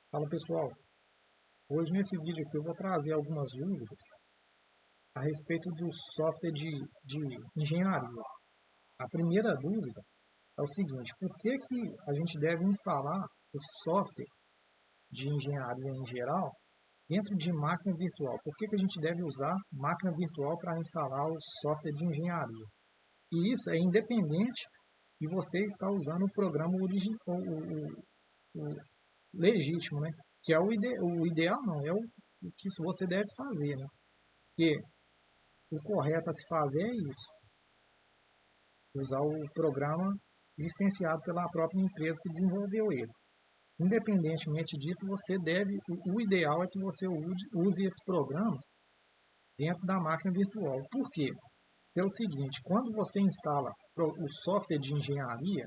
Fala pessoal, hoje nesse vídeo aqui eu vou trazer algumas dúvidas a respeito do software de engenharia. A primeira dúvida é o seguinte: por que a gente deve instalar o software de engenharia em geral dentro de máquina virtual? Por que a gente deve usar máquina virtual para instalar o software de engenharia? E isso é independente de você estar usando o programa o legítimo, né? Que é o ideal, não, é o que você deve fazer, né? Porque o correto a se fazer é isso, usar o programa licenciado pela própria empresa que desenvolveu ele. Independentemente disso, você deve, o ideal é que você use esse programa dentro da máquina virtual. Por quê? Pelo seguinte, quando você instala o software de engenharia,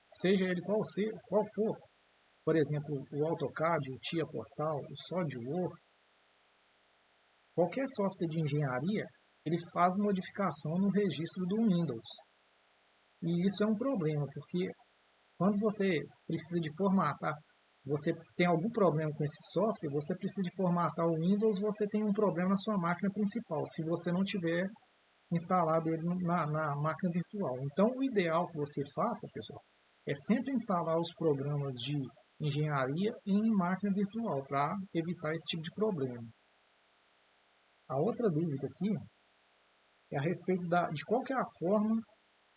seja ele qual for, por exemplo, o AutoCAD, o TIA Portal, o SolidWorks, qualquer software de engenharia, ele faz modificação no registro do Windows. E isso é um problema, porque quando você precisa de formatar, você tem algum problema com esse software, você precisa de formatar o Windows, você tem um problema na sua máquina principal, se você não tiver instalado ele na máquina virtual. Então, o ideal que você faça, pessoal, é sempre instalar os programas de engenharia em máquina virtual, para evitar esse tipo de problema. A outra dúvida aqui é a respeito de qual que é a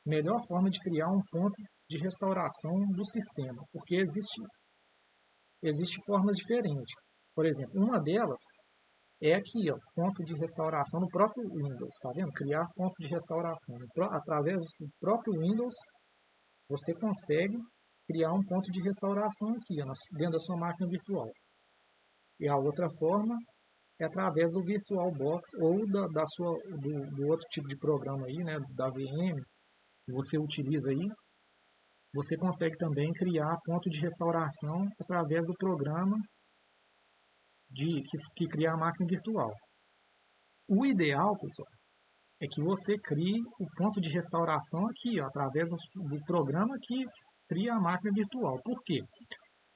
melhor forma de criar um ponto de restauração do sistema, porque existe formas diferentes. Por exemplo, uma delas é aqui, ó, ponto de restauração no próprio Windows, tá vendo? Criar ponto de restauração. Através do próprio Windows, você consegue criar um ponto de restauração aqui, ó, dentro da sua máquina virtual. E a outra forma é através do VirtualBox ou do outro tipo de programa aí, né, da VM, que você utiliza aí. Você consegue também criar ponto de restauração através do programa que cria a máquina virtual. O ideal, pessoal, é que você crie o ponto de restauração aqui, ó, através do programa que cria a máquina virtual. Por quê?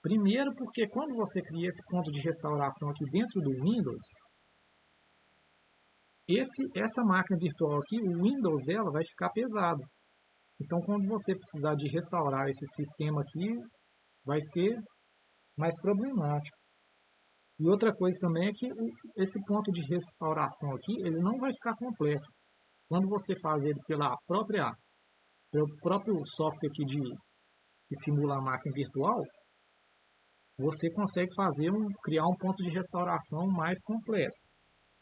Primeiro, porque quando você cria esse ponto de restauração aqui dentro do Windows, essa máquina virtual aqui, o Windows dela vai ficar pesado. Então, quando você precisar de restaurar esse sistema aqui, vai ser mais problemático. E outra coisa também é que esse ponto de restauração aqui, ele não vai ficar completo. Quando você faz ele pelo próprio software aqui que simula a máquina virtual, você consegue criar um ponto de restauração mais completo.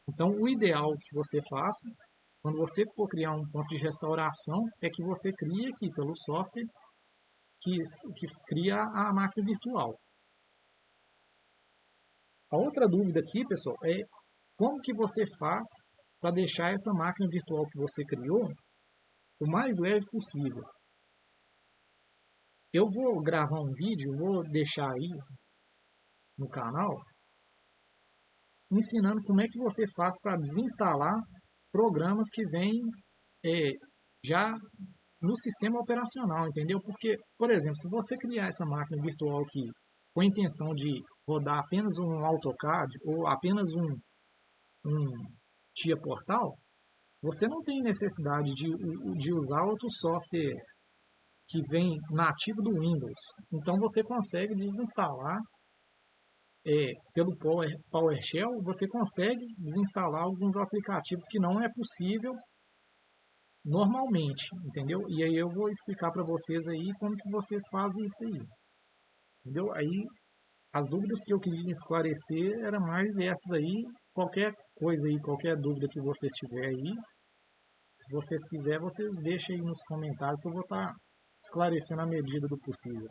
Então, o ideal que você faça, quando você for criar um ponto de restauração, é que você crie aqui pelo software que cria a máquina virtual. A outra dúvida aqui, pessoal, é como que você faz para deixar essa máquina virtual que você criou o mais leve possível. Eu vou gravar um vídeo, vou deixar aí no canal, ensinando como é que você faz para desinstalar programas que vêm já no sistema operacional, entendeu? Porque, por exemplo, se você criar essa máquina virtual aqui com a intenção de rodar apenas um AutoCAD ou apenas um TIA Portal, você não tem necessidade de usar outro software que vem nativo do Windows. Então você consegue desinstalar pelo PowerShell, você consegue desinstalar alguns aplicativos que não é possível normalmente, entendeu? E aí eu vou explicar para vocês aí como que vocês fazem isso aí, entendeu? Aí as dúvidas que eu queria esclarecer eram mais essas aí. Qualquer coisa aí, qualquer dúvida que vocês tiverem aí, se vocês quiserem, vocês deixem aí nos comentários que eu vou estar esclarecendo à medida do possível.